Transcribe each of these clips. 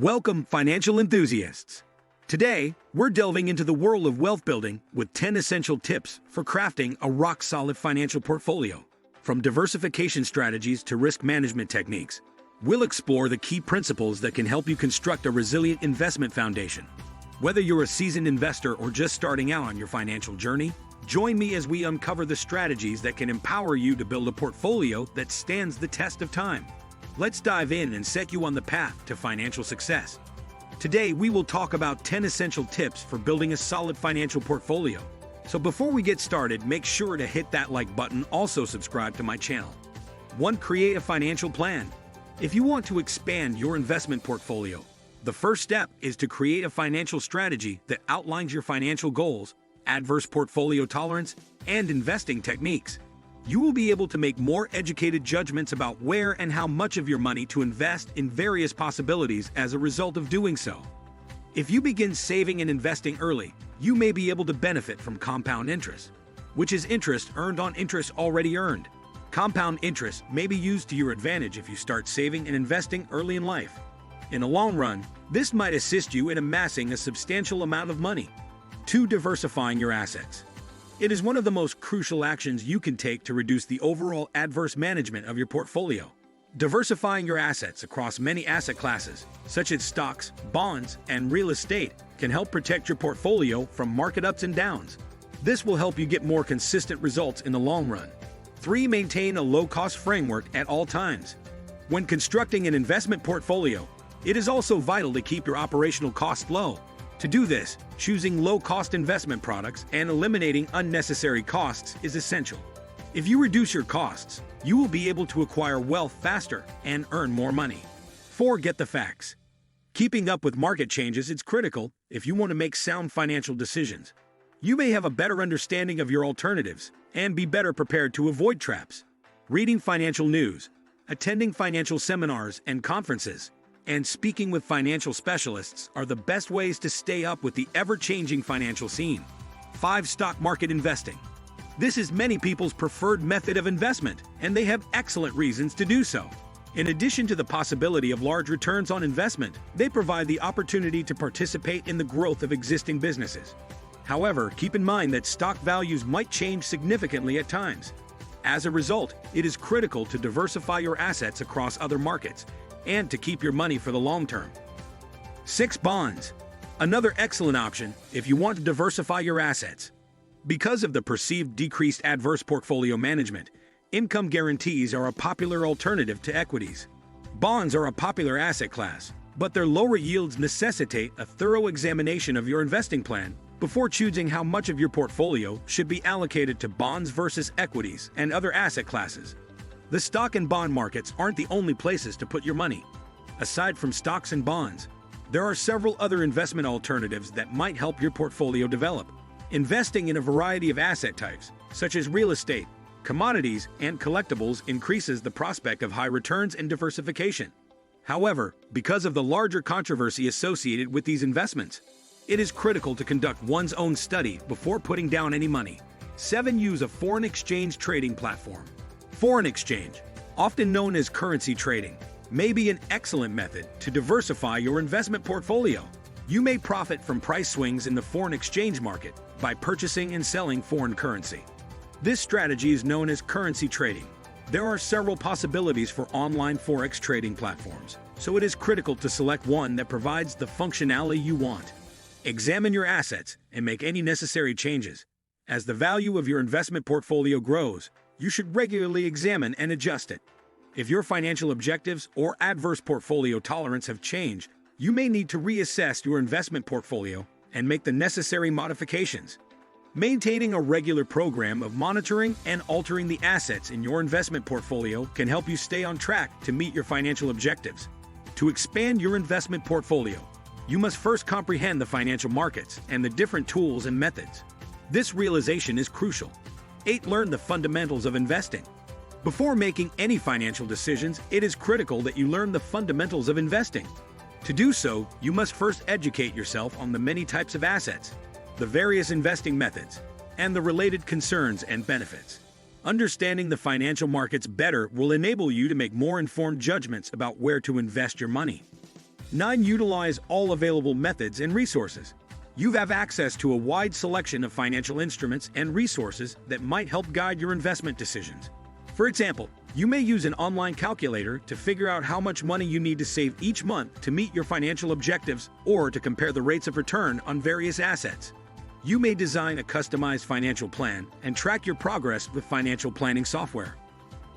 Welcome, financial enthusiasts. Today, we're delving into the world of wealth building with 10 essential tips for crafting a rock-solid financial portfolio. From diversification strategies to risk management techniques, we'll explore the key principles that can help you construct a resilient investment foundation. Whether you're a seasoned investor or just starting out on your financial journey, join me as we uncover the strategies that can empower you to build a portfolio that stands the test of time. Let's dive in and set you on the path to financial success. Today, we will talk about 10 essential tips for building a solid financial portfolio. So before we get started, make sure to hit that like button, also subscribe to my channel. 1. Create a financial plan. If you want to expand your investment portfolio, the first step is to create a financial strategy that outlines your financial goals, adverse portfolio tolerance, and investing techniques. You will be able to make more educated judgments about where and how much of your money to invest in various possibilities as a result of doing so. If you begin saving and investing early, you may be able to benefit from compound interest, which is interest earned on interest already earned. Compound interest may be used to your advantage if you start saving and investing early in life. In the long run, this might assist you in amassing a substantial amount of money. 2. Diversifying your assets. It is one of the most crucial actions you can take to reduce the overall adverse management of your portfolio. Diversifying your assets across many asset classes, such as stocks, bonds, and real estate, can help protect your portfolio from market ups and downs. This will help you get more consistent results in the long run. 3. Maintain a low-cost framework at all times. When constructing an investment portfolio, it is also vital to keep your operational costs low. To do this, choosing low-cost investment products and eliminating unnecessary costs is essential. If you reduce your costs, you will be able to acquire wealth faster and earn more money. 4. Get the facts. Keeping up with market changes is critical if you want to make sound financial decisions. You may have a better understanding of your alternatives and be better prepared to avoid traps. Reading financial news, attending financial seminars and conferences, and speaking with financial specialists are the best ways to stay up with the ever-changing financial scene. 5. Stock market investing. This is many people's preferred method of investment, and they have excellent reasons to do so. In addition to the possibility of large returns on investment, they provide the opportunity to participate in the growth of existing businesses. However, keep in mind that stock values might change significantly at times. As a result, it is critical to diversify your assets across other markets and to keep your money for the long term. 6. Bonds. Another excellent option if you want to diversify your assets. Because of the perceived decreased adverse portfolio management, income guarantees are a popular alternative to equities. Bonds are a popular asset class, but their lower yields necessitate a thorough examination of your investing plan before choosing how much of your portfolio should be allocated to bonds versus equities and other asset classes. The stock and bond markets aren't the only places to put your money. Aside from stocks and bonds, there are several other investment alternatives that might help your portfolio develop. Investing in a variety of asset types, such as real estate, commodities, and collectibles, increases the prospect of high returns and diversification. However, because of the larger controversy associated with these investments, it is critical to conduct one's own study before putting down any money. 7. Use a foreign exchange trading platform. Foreign exchange, often known as currency trading, may be an excellent method to diversify your investment portfolio. You may profit from price swings in the foreign exchange market by purchasing and selling foreign currency. This strategy is known as currency trading. There are several possibilities for online Forex trading platforms, so it is critical to select one that provides the functionality you want. Examine your assets and make any necessary changes. As the value of your investment portfolio grows, you should regularly examine and adjust it. If your financial objectives or adverse portfolio tolerance have changed, you may need to reassess your investment portfolio and make the necessary modifications. Maintaining a regular program of monitoring and altering the assets in your investment portfolio can help you stay on track to meet your financial objectives. To expand your investment portfolio, you must first comprehend the financial markets and the different tools and methods. This realization is crucial. 8. Learn the fundamentals of investing. Before making any financial decisions, it is critical that you learn the fundamentals of investing. To do so, you must first educate yourself on the many types of assets, the various investing methods, and the related concerns and benefits. Understanding the financial markets better will enable you to make more informed judgments about where to invest your money. 9. Utilize all available methods and resources. You have access to a wide selection of financial instruments and resources that might help guide your investment decisions. For example, you may use an online calculator to figure out how much money you need to save each month to meet your financial objectives or to compare the rates of return on various assets. You may design a customized financial plan and track your progress with financial planning software.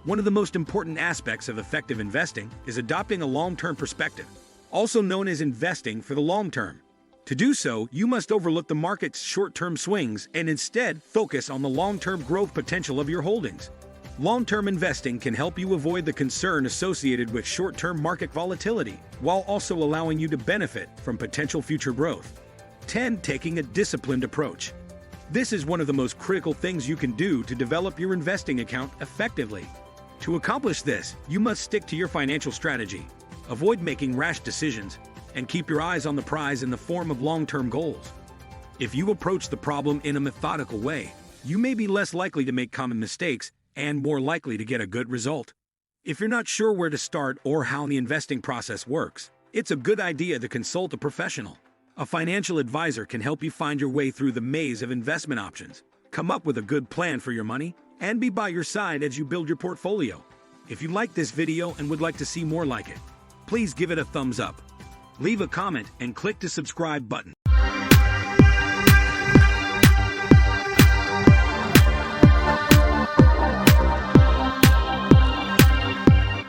One of the most important aspects of effective investing is adopting a long-term perspective, also known as investing for the long term. To do so, you must overlook the market's short-term swings and instead focus on the long-term growth potential of your holdings. Long-term investing can help you avoid the concern associated with short-term market volatility, while also allowing you to benefit from potential future growth. 10. Taking a disciplined approach. This is one of the most critical things you can do to develop your investing account effectively. To accomplish this, you must stick to your financial strategy, avoid making rash decisions, and keep your eyes on the prize in the form of long-term goals. If you approach the problem in a methodical way, you may be less likely to make common mistakes and more likely to get a good result. If you're not sure where to start or how the investing process works, it's a good idea to consult a professional. A financial advisor can help you find your way through the maze of investment options, come up with a good plan for your money, and be by your side as you build your portfolio. If you like this video and would like to see more like it, please give it a thumbs up. Leave a comment and click the subscribe button.